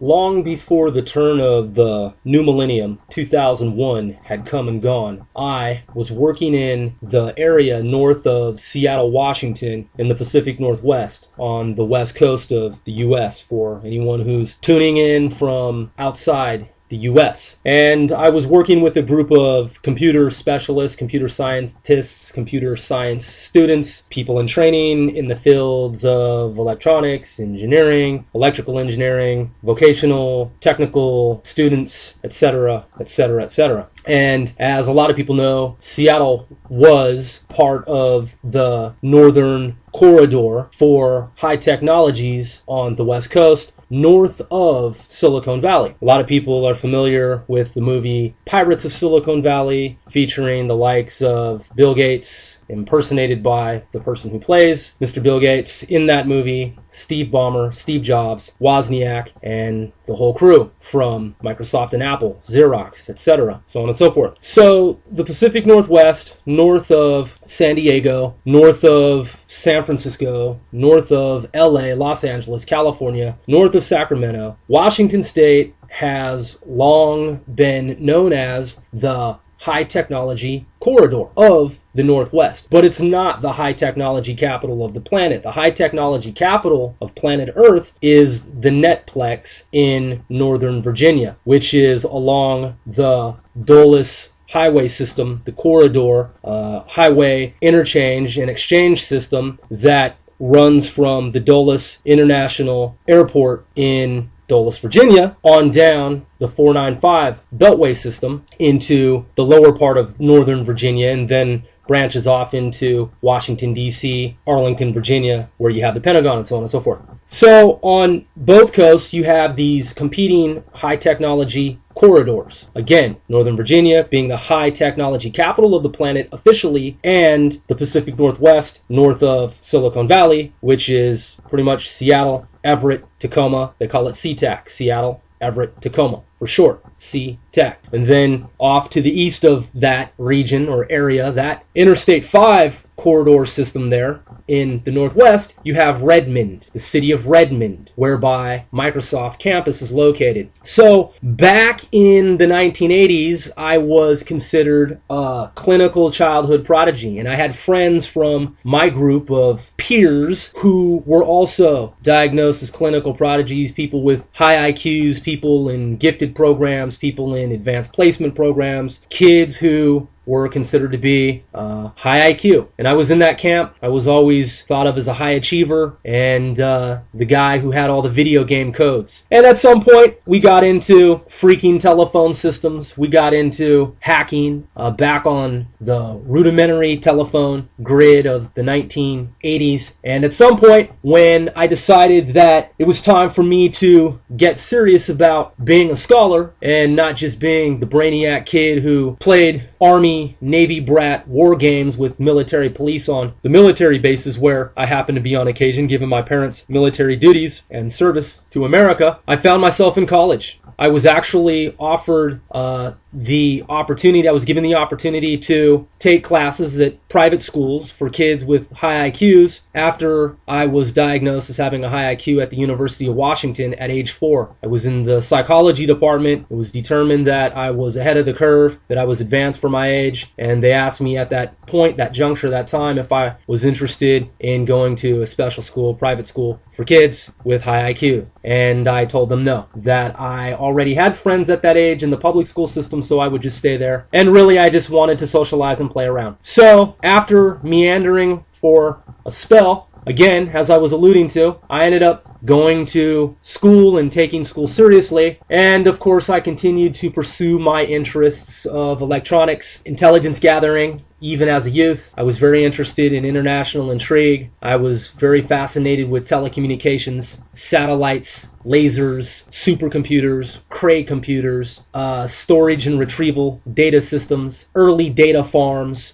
long before the turn of the new millennium, 2001, had come and gone, I was working in the area north of Seattle, Washington, in the Pacific Northwest, on the west coast of the U.S., for anyone who's tuning in from outside the U.S. And I was working with a group of computer specialists, computer scientists, computer science students, people in training in the fields of electronics, engineering, electrical engineering, vocational, technical students, etc., etc., etc. And as a lot of people know, Seattle was part of the northern corridor for high technologies on the West Coast, north of Silicon Valley. A lot of people are familiar with the movie Pirates of Silicon Valley, featuring the likes of Bill Gates, impersonated by the person who plays Mr. Bill Gates in that movie, Steve Ballmer, Steve Jobs, Wozniak, and the whole crew from Microsoft and Apple, Xerox, etc., so on and so forth. So the Pacific Northwest, north of San Diego, north of San Francisco, north of LA, Los Angeles, California, north of Sacramento, Washington State has long been known as the high technology corridor of the Northwest. But it's not the high technology capital of the planet. The high technology capital of planet Earth is the Netplex in Northern Virginia, which is along the Dulles highway system, the corridor, highway interchange and exchange system that runs from the Dulles International Airport in Dulles, Virginia, on down the 495 Beltway system into the lower part of Northern Virginia, and then branches off into Washington, D.C., Arlington, Virginia, where you have the Pentagon and so on and so forth. So on both coasts, you have these competing high technology corridors. Again, Northern Virginia being the high technology capital of the planet officially, and the Pacific Northwest, north of Silicon Valley, which is pretty much Seattle, Everett, Tacoma. They call it SeaTac, Seattle, Everett, Tacoma, for short, SeaTac. And then off to the east of that region or area, that Interstate 5 corridor system there in the Northwest, you have Redmond, the city of Redmond, whereby Microsoft campus is located. So back in the 1980s, I was considered a clinical childhood prodigy, and I had friends from my group of peers who were also diagnosed as clinical prodigies, people with high IQs, people in gifted programs, people in advanced placement programs, kids who were considered to be high IQ. And I was in that camp. I was always thought of as a high achiever and the guy who had all the video game codes. And at some point, we got into freaking telephone systems. We got into hacking back on the rudimentary telephone grid of the 1980s. And at some point, when I decided that it was time for me to get serious about being a scholar and not just being the brainiac kid who played Army, Navy brat war games with military police on the military bases where I happen to be on occasion, given my parents' military duties and service to America, I found myself in college. I was actually offered I was given the opportunity to take classes at private schools for kids with high IQs after I was diagnosed as having a high IQ at the University of Washington at age 4. I was in the psychology department. It was determined that I was ahead of the curve, that I was advanced for my age, and they asked me at that point, that juncture, that time, if I was interested in going to a special school, private school for kids with high IQ. And I told them no, that I already had friends at that age in the public school system, so I would just stay there. And really, I just wanted to socialize and play around. So after meandering for a spell, again, as I was alluding to, I ended up going to school and taking school seriously. And of course, I continued to pursue my interests of electronics, intelligence gathering. Even as a youth, I was very interested in international intrigue. I was very fascinated with telecommunications, satellites, lasers, supercomputers, Cray computers, storage and retrieval data systems, early data farms,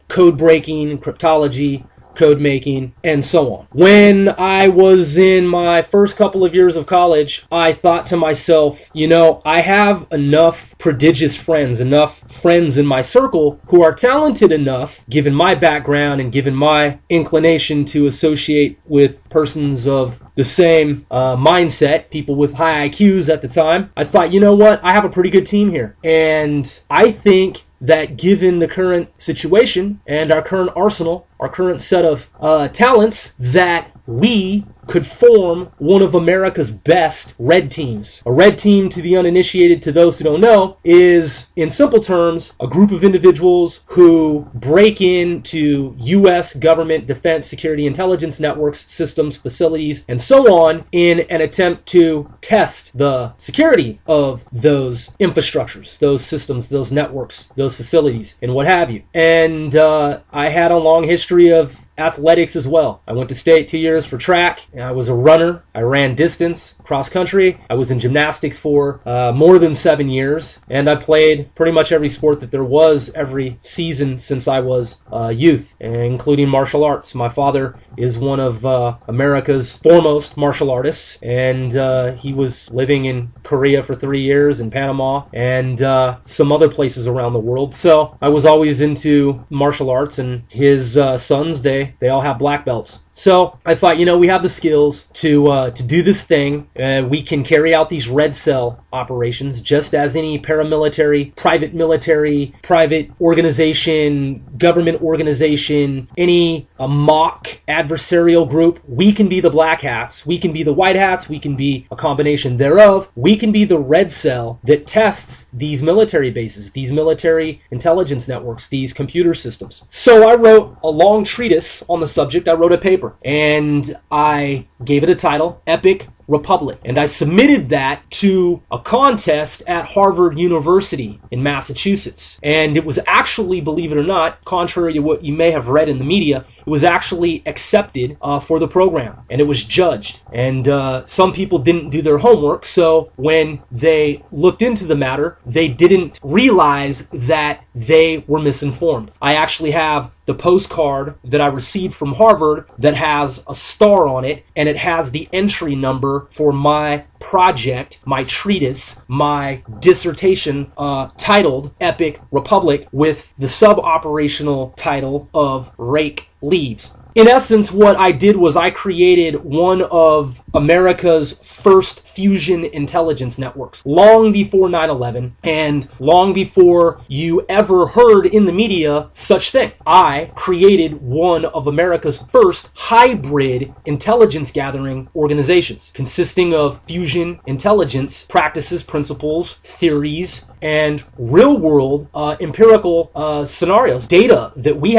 code breaking, cryptology, code making, and so on. When I was in my first couple of years of college, I thought to myself, you know, I have enough prodigious friends, enough friends in my circle who are talented enough, given my background and given my inclination to associate with persons of the same mindset, people with high IQs at the time. I thought, you know what, I have a pretty good team here. And I think that given the current situation and our current arsenal, our current set of talents, that we could form one of America's best red teams. A red team, to the uninitiated, to those who don't know, is, in simple terms, a group of individuals who break into U.S. government defense, security, intelligence networks, systems, facilities, and so on in an attempt to test the security of those infrastructures, those systems, those networks, those facilities, and what have you. And I had a long history of athletics as well. I went to state 2 years for track. I was a runner. I ran distance, cross country. I was in gymnastics for more than 7 years, and I played pretty much every sport that there was every season since I was youth, including martial arts. My father is one of America's foremost martial artists, and he was living in Korea for 3 years, in Panama, and some other places around the world. So I was always into martial arts, and his sons, they all have black belts. So I thought, you know, we have the skills to do this thing. We can carry out these red cell operations just as any paramilitary, private military, private organization, government organization, any mock adversarial group. We can be the black hats. We can be the white hats. We can be a combination thereof. We can be the red cell that tests these military bases, these military intelligence networks, these computer systems. So I wrote a long treatise on the subject. I wrote a paper, and I gave it a title, Epic Republic. And I submitted that to a contest at Harvard University in Massachusetts. And it was actually, believe it or not, contrary to what you may have read in the media, it was actually accepted for the program, and it was judged. And some people didn't do their homework, so when they looked into the matter, they didn't realize that they were misinformed. I actually have the postcard that I received from Harvard that has a star on it, and it has the entry number for my project, my treatise, my dissertation titled Epic Republic, with the sub-operational title of Rake Leaves. In essence, what I did was I created one of America's first fusion intelligence networks, long before 9/11 and long before you ever heard in the media such thing. I created one of America's first hybrid intelligence gathering organizations, consisting of fusion intelligence practices, principles, theories, and real-world empirical scenarios, data that we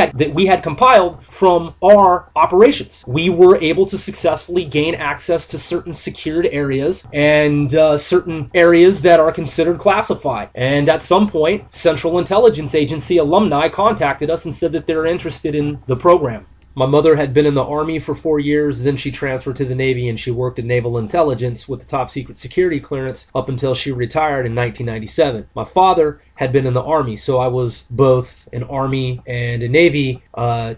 had compiled from our operations. We were able to successfully gain access to certain secured areas and certain areas that are considered classified. And at some point, Central Intelligence Agency alumni contacted us and said that they were interested in the program. My mother had been in the Army for 4 years, then she transferred to the Navy, and she worked in naval intelligence with the top secret security clearance up until she retired in 1997. My father had been in the Army, so I was both an Army and a Navy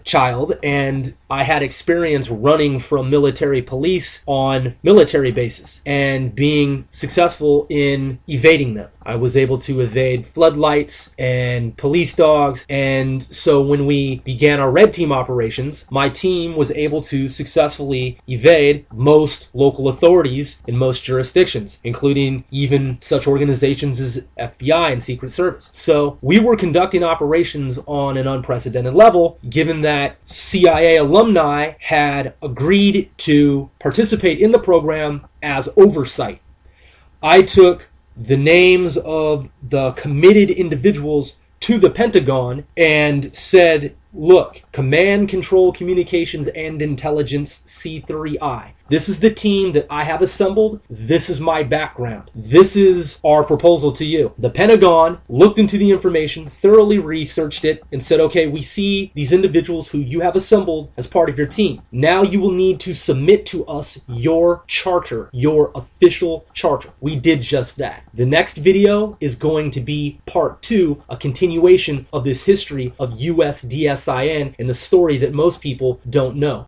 child, and I had experience running from military police on military bases and being successful in evading them. I was able to evade floodlights and police dogs, and so when we began our red team operations, my team was able to successfully evade most local authorities in most jurisdictions, including even such organizations as FBI and Secret Service. So we were conducting operations on an unprecedented level, given that CIA alumni had agreed to participate in the program as oversight. I took the names of the committed individuals to the Pentagon and said, look, Command, Control, Communications, and Intelligence C3I. This is the team that I have assembled. This is my background. This is our proposal to you. The Pentagon looked into the information, thoroughly researched it, and said, okay, we see these individuals who you have assembled as part of your team. Now you will need to submit to us your charter, your official charter. We did just that. The next video is going to be part 2, a continuation of this history of USDSIN. USDSIN and the story that most people don't know.